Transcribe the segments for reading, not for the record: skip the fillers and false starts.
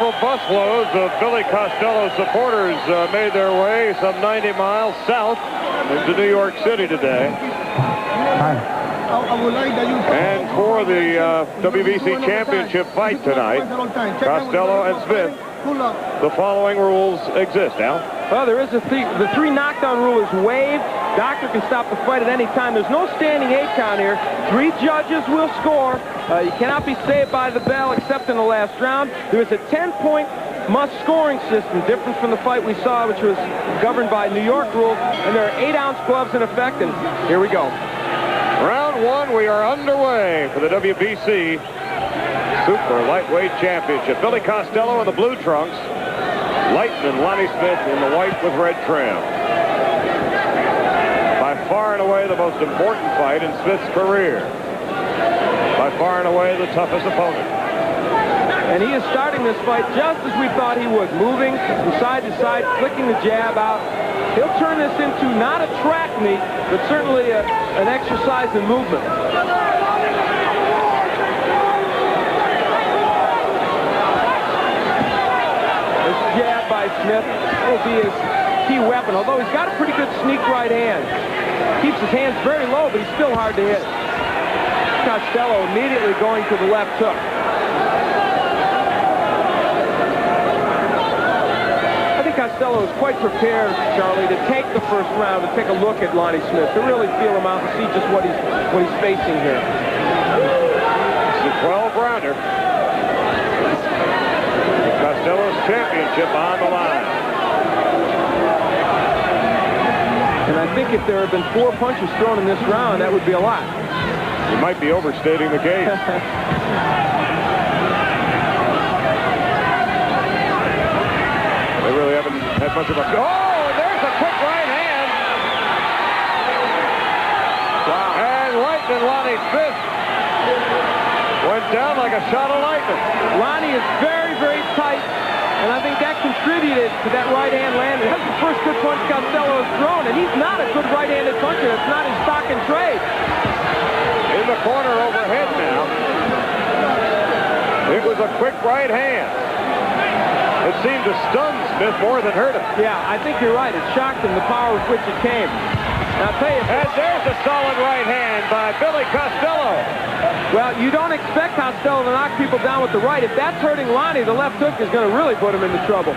Several busloads of Billy Costello supporters made their way some 90 miles south into New York City today. And for the WBC Championship fight tonight, Costello and Smith, the following rules exist. Al? Well, there is the three knockdown rule is waived. Doctor can stop the fight at any time. There's no standing 8 count here. 3 judges will score. You cannot be saved by the bell except in the last round. There is a 10-point must scoring system, different from the fight we saw, which was governed by New York rules. And there are 8-ounce gloves in effect. And here we go. Round 1, we are underway for the WBC Super Lightweight Championship. Billy Costello in the blue trunks. Lightning Lonnie Smith in the white with red trim. By far and away the most important fight in Smith's career. By far and away the toughest opponent. And he is starting this fight just as we thought he would, moving from side to side, flicking the jab out. He'll turn this into not a track meet, but certainly an exercise in movement. This jab by Smith will be his key weapon, although he's got a pretty good sneak right hand. Keeps his hands very low, but he's still hard to hit. Costello immediately going to the left hook. Costello is quite prepared, Charlie, to take the first round, to take a look at Lonnie Smith, to really feel him out and see just what he's facing here. It's a 12-rounder. Costello's championship on the line. And I think if there had been 4 punches thrown in this round, that would be a lot. You might be overstating the case. They really haven't had much of a... Oh, there's a quick right hand. Wow. And Lightning Lonnie Smith went down like a shot of lightning. Lonnie is very, very tight, and I think that contributed to that right hand landing. That's the first good punch Costello has thrown, and he's not a good right-handed puncher. It's not his stock and trade. In the corner overhead now. It was a quick right hand. It seemed to stun Smith more than hurt him. Yeah, I think you're right. It shocked him, the power with which it came. Now, I'll tell you... And there's a solid right hand by Billy Costello. Well, you don't expect Costello to knock people down with the right. If that's hurting Lonnie, the left hook is going to really put him into trouble.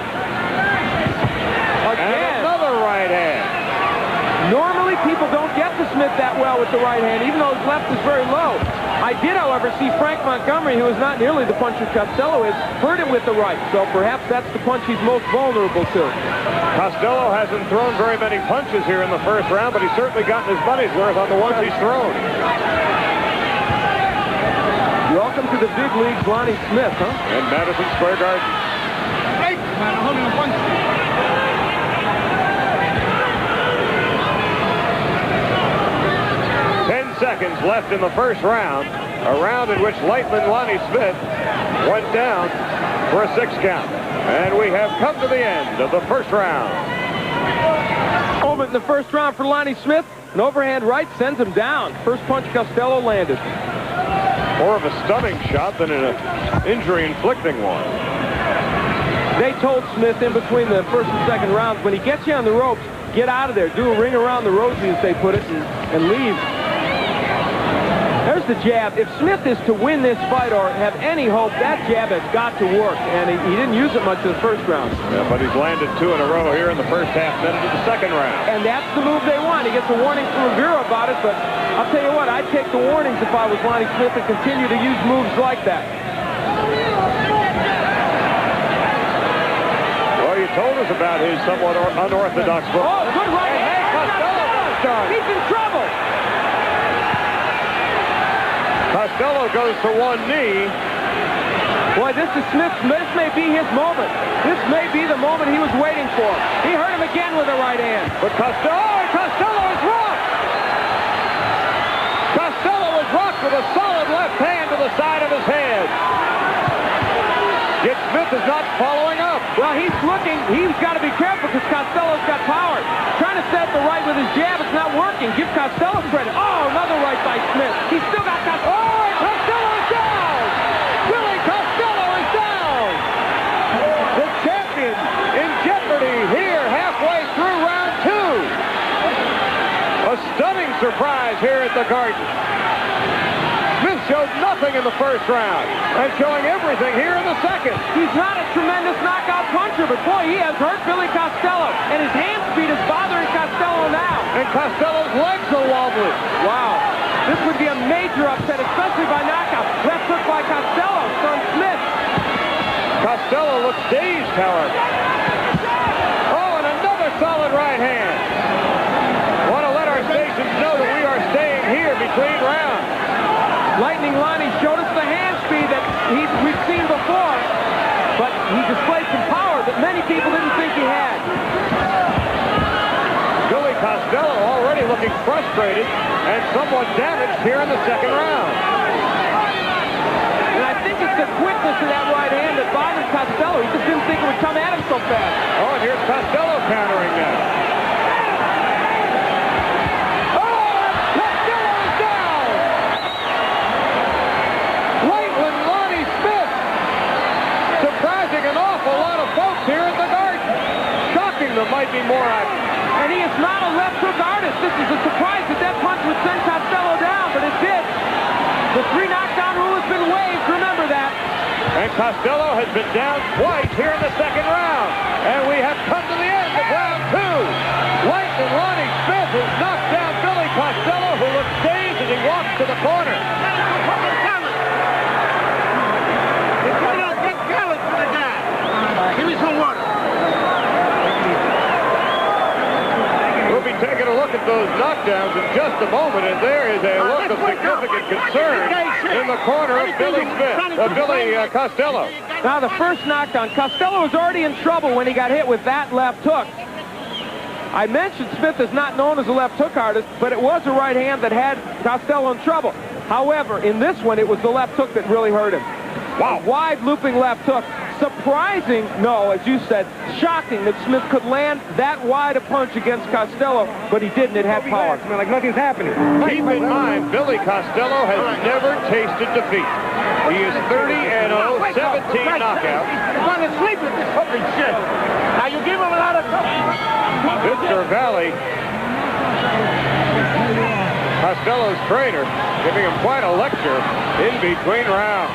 Again. And another right hand. Normally, people don't get to Smith that well with the right hand, even though his left is very low. I did, however, see Frank Montgomery, who is not nearly the puncher Costello is, hurt him with the right. So perhaps that's the punch he's most vulnerable to. Costello hasn't thrown very many punches here in the first round, but he's certainly gotten his money's worth on the ones he's thrown. Welcome to the big leagues, Lonnie Smith, huh? In Madison Square Garden. Hey, man, holding a punch. 10 seconds left in the first round, a round in which Lightning Lonnie Smith went down for a 6 count. And we have come to the end of the first round. Moment in the first round for Lonnie Smith. An overhand right sends him down. First punch Costello landed. More of a stunning shot than an injury-inflicting one. They told Smith in between the first and second rounds, when he gets you on the ropes, get out of there. Do a ring around the rosy, as they put it, and leave. There's the jab. If Smith is to win this fight or have any hope, that jab has got to work. And he didn't use it much in the first round. Yeah, but he's landed 2 in a row here in the first half, then into the second round. And that's the move they want. He gets a warning from Rivera about it, but I'll tell you what, I'd take the warnings if I was Lonnie Smith and continue to use moves like that. Well, you told us about his somewhat unorthodox move. Oh, good right hand. Costello. He's in trouble. Costello goes to one knee. Boy, this is Smith. This may be his moment. This may be the moment he was waiting for. He hurt him again with a right hand. But Costello is rocked. Costello is rocked with a solid left hand to the side of his head. Yet Smith is not following up. Well, he's looking. He's got to be careful because Costello's got power. Trying to set the right with his jab. It's not working. Give Costello credit. Oh, another right by Smith. He's still got Costello. Oh, Costello is down. Billy Costello is down. stunning surprise here at the Garden. Smith showed nothing in the first round and showing everything here in the second. He's not a tremendous knockout puncher, but boy, he has hurt Billy Costello, and his hand speed is bothering Costello now. And Costello's legs are wobbly. Wow. This would be a major upset, especially by knockout. Left hook by Costello from Smith. Costello looks dazed, however. Oh, and another solid right hand. Want to let our stations know that we are staying here between rounds. Lightning Lonnie showed us the hand speed that we've seen before, but he displayed some power that many people didn't think he had. Billy Costello already looking frustrated and somewhat damaged here in the second round. And I think it's the quickness of that right hand that bothered Costello. He just didn't think it would come at him so fast. Oh, and here's Costello countering now. An awful lot of folks here at the Garden. Shocking there might be more action. And he is not a left hook artist. This is a surprise that that punch would send Costello down, but it did. The 3 knockdown rule has been waived. Remember that. And Costello has been down twice here in the second round. And we have come to the end of round 2. Lightning Lonnie Smith has knocked down Billy Costello, who looks dazed as he walks to the corner. Give me some water. We'll be taking a look at those knockdowns in just a moment, and there is a look of significant concern in the corner of Billy Costello. Now the first knockdown, Costello was already in trouble when he got hit with that left hook. I mentioned Smith is not known as a left hook artist, but it was a right hand that had Costello in trouble. However, in this one, it was the left hook that really hurt him. Wow. A wide looping left hook. Surprising, no, as you said, shocking that Smith could land that wide a punch against Costello, but he didn't. It had power. Like nothing's happening. Keep in mind, Billy Costello has never tasted defeat. He is 30-0, 17 knockouts. He's going to sleep with this fucking shit. Now you give him a lot of Mr. Valley, Costello's trainer, giving him quite a lecture in between rounds.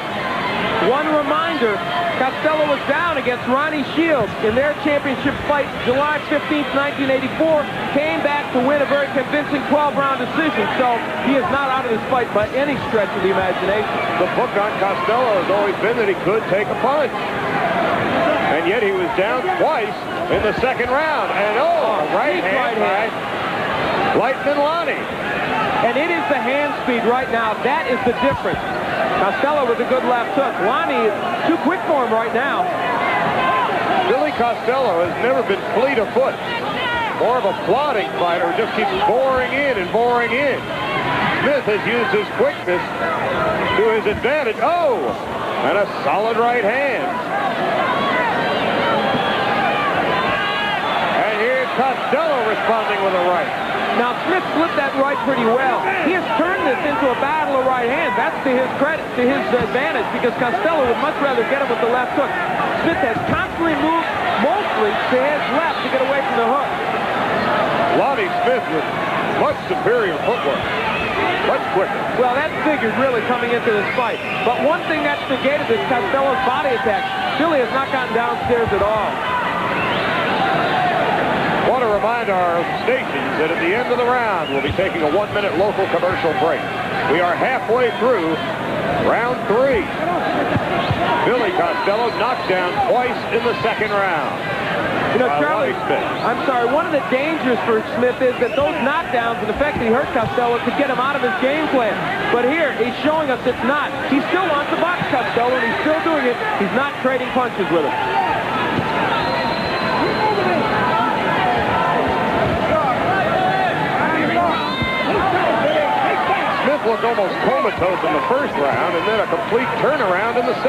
One reminder, Costello was down against Ronnie Shields in their championship fight July 15th, 1984. Came back to win a very convincing 12-round decision, so he is not out of this fight by any stretch of the imagination. The book on Costello has always been that he could take a punch. And yet he was down twice in the second round. And right hand by Lightning Lonnie. And it is the hand speed right now. That is the difference. Costello with a good left hook. Lonnie is too quick for him right now. Billy Costello has never been fleet of foot. More of a plodding fighter who just keeps boring in and boring in. Smith has used his quickness to his advantage. Oh, and a solid right hand. And here's Costello responding with a right. Now, Smith flipped that right pretty well. He has turned this into a battle of right hands. That's to his credit, to his advantage, because Costello would much rather get him with the left hook. Smith has constantly moved mostly to his left to get away from the hook. Lonnie Smith with much superior footwork. Much quicker. Well, that figured really coming into this fight. But one thing that's negated is Costello's body attack. Billy has not gotten downstairs at all. I want to remind our stations that at the end of the round, we'll be taking a 1-minute local commercial break. We are halfway through round 3. Billy Costello knocked down twice in the second round. You know, Charlie, I'm sorry, one of the dangers for Smith is that those knockdowns and the fact that he hurt Costello could get him out of his game plan. But here, he's showing us it's not. He still wants to box Costello, and he's still doing it. He's not trading punches with him. Smith looked almost comatose in the first round, and then a complete turnaround in the second.